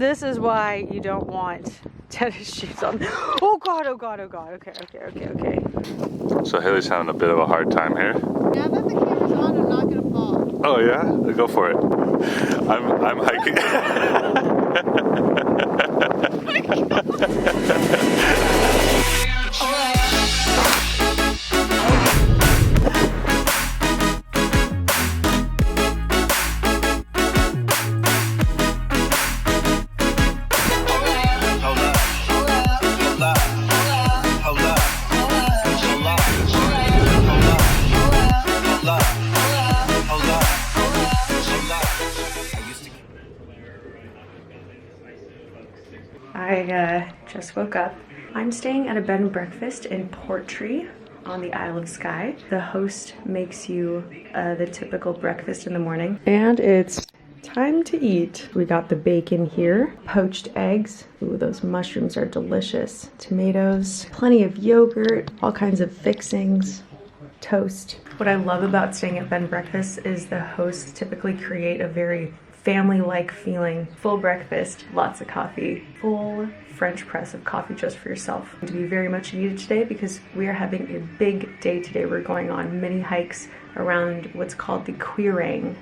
This is why you don't want tennis shoes on. Oh God, oh God, oh God. Okay. So Haley's having a bit of a hard time here. Yeah, I bet the camera's on. I'm not gonna fall. Oh yeah? Go for it. I'm hiking. I just woke up. I'm staying at a bed and breakfast in Portree on the Isle of Skye. The host makes you the typical breakfast in the morning. And it's time to eat. We got the bacon here, poached eggs. Ooh, those mushrooms are delicious. Tomatoes, plenty of yogurt, all kinds of fixings, toast. What I love about staying at bed and breakfast is the hosts typically create a very family-like feeling. Full breakfast, lots of coffee, full French press of coffee just for yourself. To be very much needed today because we are having a big day today. We're going on mini hikes around what's called the Quiraing.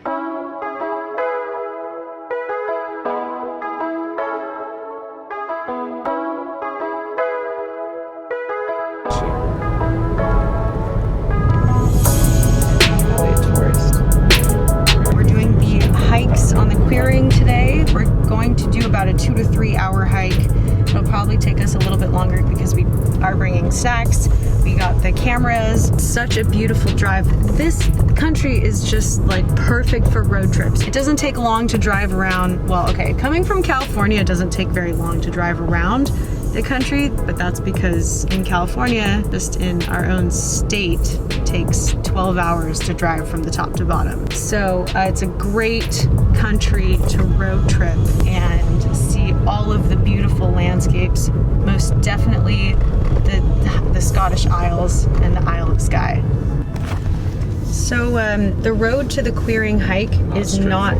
On the Quiraing today. We're going to do about a 2 to 3 hour hike. It'll probably take us a little bit longer because we are bringing snacks. We got the cameras. Such a beautiful drive. This country is just like perfect for road trips. It doesn't take long to drive around. Well, okay, coming from California, it doesn't take very long to drive around the country, but that's because in California, just in our own state, it takes 12 hours to drive from the top to bottom. So it's a great country to road trip and see all of the beautiful landscapes, most definitely the Scottish Isles and the Isle of Skye. So the road to the Quiraing hike is not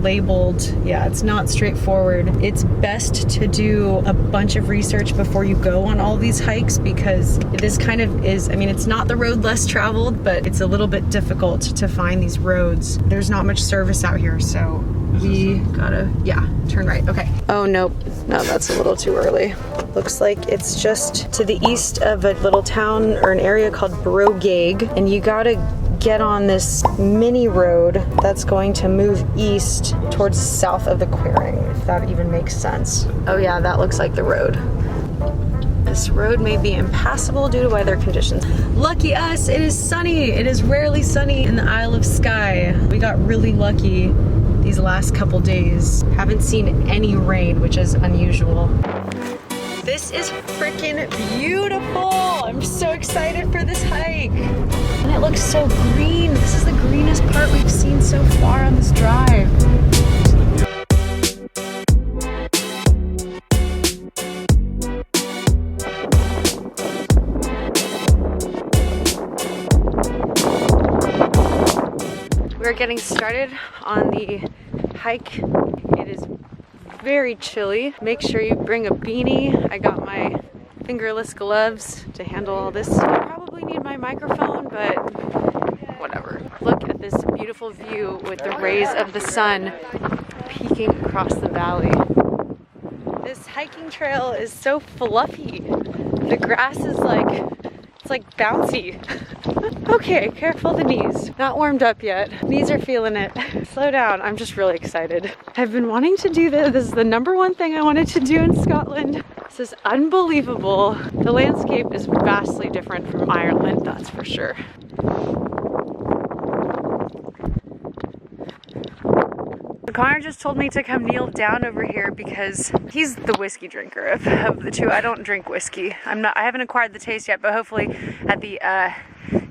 labeled. Yeah, it's not straightforward. It's best to do a bunch of research before you go on all these hikes because this kind of is, I mean, it's not the road less traveled, but it's a little bit difficult to find these roads. There's not much service out here, so we gotta, yeah, turn right. Okay. Oh, nope. No, that's a little too early. Looks like it's just to the east of a little town or an area called Brogag, and you gotta get on this mini road that's going to move east towards south of the Quiraing, if that even makes sense. Oh yeah, that looks like the road. This road may be impassable due to weather conditions. Lucky us, it is sunny. It is rarely sunny in the Isle of Skye. We got really lucky these last couple days. Haven't seen any rain, which is unusual. This is freaking beautiful. I'm so excited for this hike. And it looks so green. This is the greenest part we've seen so far on this drive. We're getting started on the hike. It is very chilly. Make sure you bring a beanie. I got my fingerless gloves to handle all this. I probably need my microphone, but whatever. Look at this beautiful view with the rays of the sun peeking across the valley. This hiking trail is so fluffy. The grass is it's like bouncy. Okay, careful the knees. Not warmed up yet. Knees are feeling it. Slow down, I'm just really excited. I've been wanting to do this. This is the #1 thing I wanted to do in Scotland. This is unbelievable. The landscape is vastly different from Ireland, that's for sure. Connor just told me to come kneel down over here because he's the whiskey drinker of the two. I don't drink whiskey. I haven't acquired the taste yet, but hopefully at the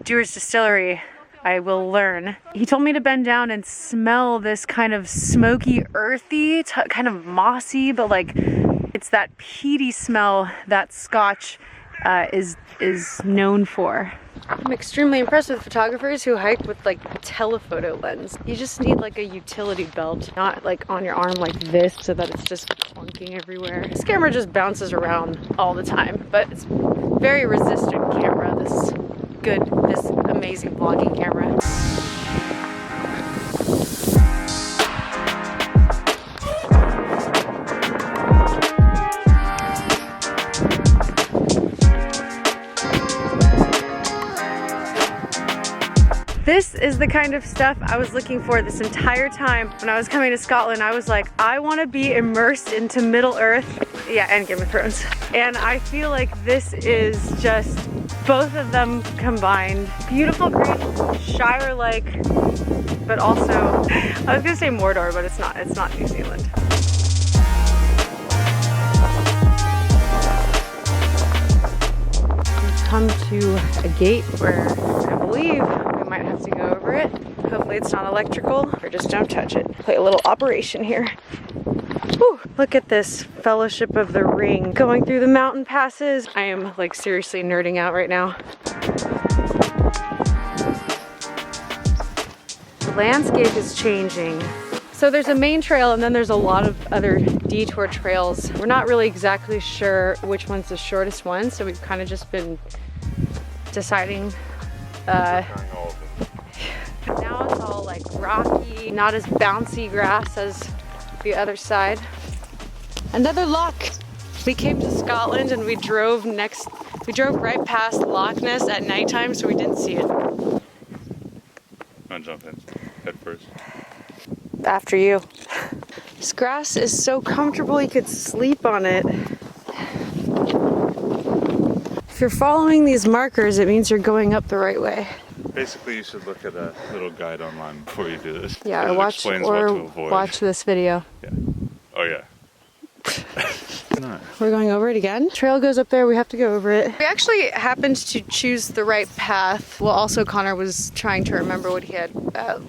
Dewar's Distillery I will learn. He told me to bend down and smell this kind of smoky, earthy, kind of mossy, but like it's that peaty smell that Scotch is known for. I'm extremely impressed with photographers who hike with like a telephoto lens. You just need like a utility belt, not like on your arm like this so that it's just plunking everywhere. This camera just bounces around all the time, but it's very resistant camera. This amazing vlogging camera. This is the kind of stuff I was looking for this entire time. When I was coming to Scotland, I was like, I want to be immersed into Middle Earth. Yeah, and Game of Thrones. And I feel like this is just both of them combined. Beautiful green, Shire-like, but also, I was gonna say Mordor, but it's not New Zealand. We've come to a gate where I believe we might have to go over it. Hopefully it's not electrical, or just don't touch it. Play a little operation here. Whew, look at this Fellowship of the Ring going through the mountain passes. I am like seriously nerding out right now. The landscape is changing. So there's a main trail and then there's a lot of other detour trails. We're not really exactly sure which one's the shortest one, so we've kind of just been deciding. Now it's all like rocky, not as bouncy grass as the other side. Another loch. We came to Scotland and we drove right past Loch Ness at nighttime, so we didn't see it. I'll jump in head first. After you. This grass is so comfortable you could sleep on it. If you're following these markers, it means you're going up the right way. Basically, you should look at a little guide online before you do this. Yeah, or watch this video. Yeah. Oh yeah. No. We're going over it again. Trail goes up there, we have to go over it. We actually happened to choose the right path. Well, also Connor was trying to remember what he had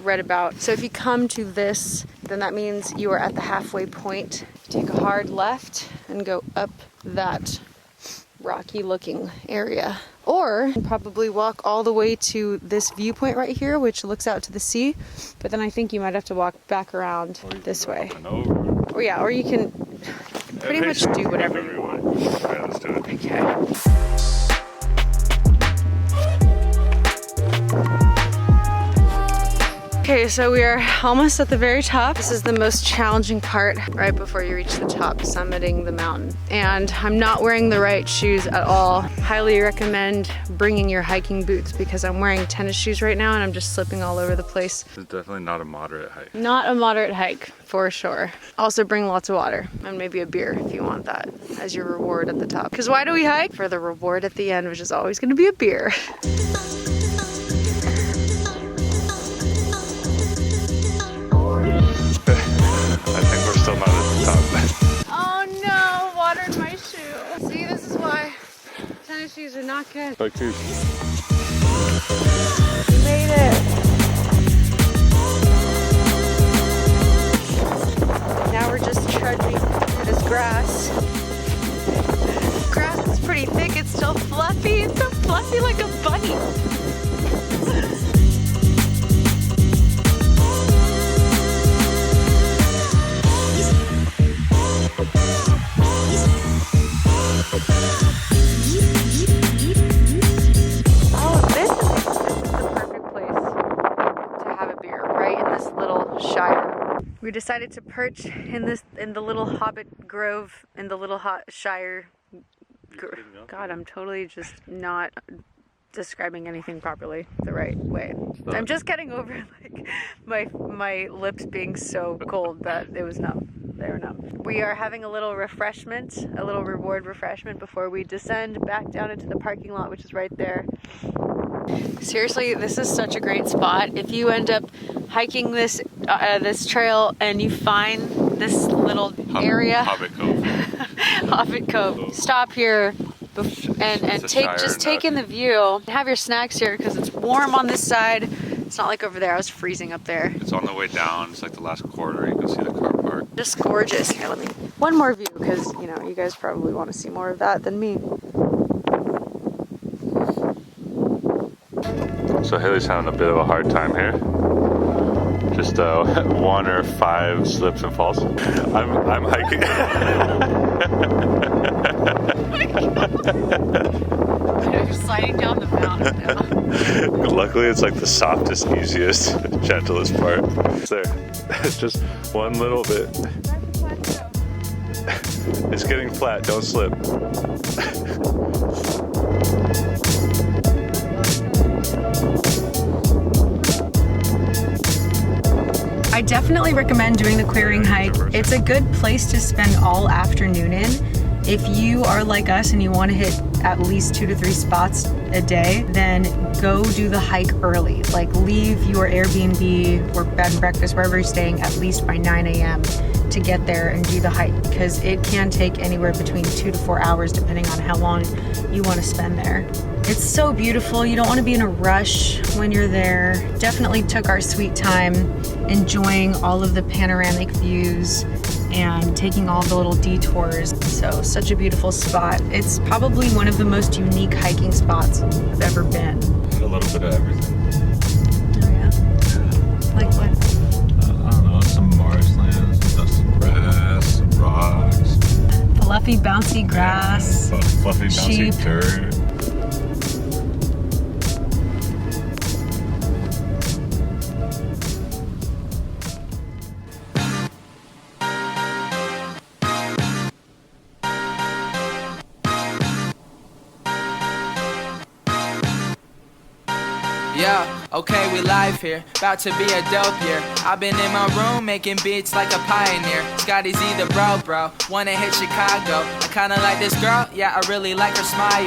read about. So if you come to this, then that means you are at the halfway point. Take a hard left and go up that rocky looking area. Or probably walk all the way to this viewpoint right here, which looks out to the sea. But then I think you might have to walk back around this way. Or yeah, or you can pretty much do whatever you want. Alright, let's do it. Okay. Okay, so we are almost at the very top. This is the most challenging part right before you reach the top, summiting the mountain. And I'm not wearing the right shoes at all. Highly recommend bringing your hiking boots because I'm wearing tennis shoes right now and I'm just slipping all over the place. It's definitely not a moderate hike. Not a moderate hike, for sure. Also bring lots of water and maybe a beer if you want that as your reward at the top. Because why do we hike? For the reward at the end, which is always gonna be a beer. I think we're still not at the top. Oh no, water in my shoe. See, this is why tennis shoes are not good. Like two. We made it. Now we're just trudging through this grass. Grass is pretty thick, it's still fluffy. It's so fluffy like a bunny. We decided to perch in the little hobbit grove in the little Shire. God, I'm totally just not describing anything properly the right way. I'm just getting over like my lips being so cold that it was numb. They were numb. We are having a little refreshment, a little reward refreshment before we descend back down into the parking lot, which is right there. Seriously, this is such a great spot. If you end up hiking this trail and you find this little area, Hobbit Cove. Hobbit Cove, stop here and take in the view. Have your snacks here because it's warm on this side. It's not like over there. I was freezing up there. It's on the way down. It's like the last quarter. You can see the car park. Just gorgeous. Here, let me one more view because you know you guys probably want to see more of that than me. So Haley's having a bit of a hard time here. Just 1 or 5 slips and falls. I'm hiking. You're sliding down the mountain now. Luckily, it's like the softest, easiest, gentlest part. It's there. It's just one little bit. It's getting flat. Don't slip. I definitely recommend doing the Quiraing hike. It's a good place to spend all afternoon in. If you are like us and you want to hit at least 2 to 3 spots a day, then go do the hike early. Like leave your Airbnb or bed and breakfast, wherever you're staying, at least by 9 a.m. to get there and do the hike, because it can take anywhere between 2 to 4 hours depending on how long you want to spend there. It's so beautiful. You don't want to be in a rush when you're there. Definitely took our sweet time enjoying all of the panoramic views and taking all the little detours. So such a beautiful spot. It's probably one of the most unique hiking spots I've ever been. A little bit of everything. Oh yeah? Like what? I don't know, some marshlands, some grass, some rocks. Fluffy, bouncy grass. Fluffy, bouncy sheep. dirt. Yeah, okay, we live here, about to be a dope year. I've been in my room making beats like a pioneer. Scotty's either bro, wanna hit Chicago. I kinda like this girl, yeah, I really like her smile.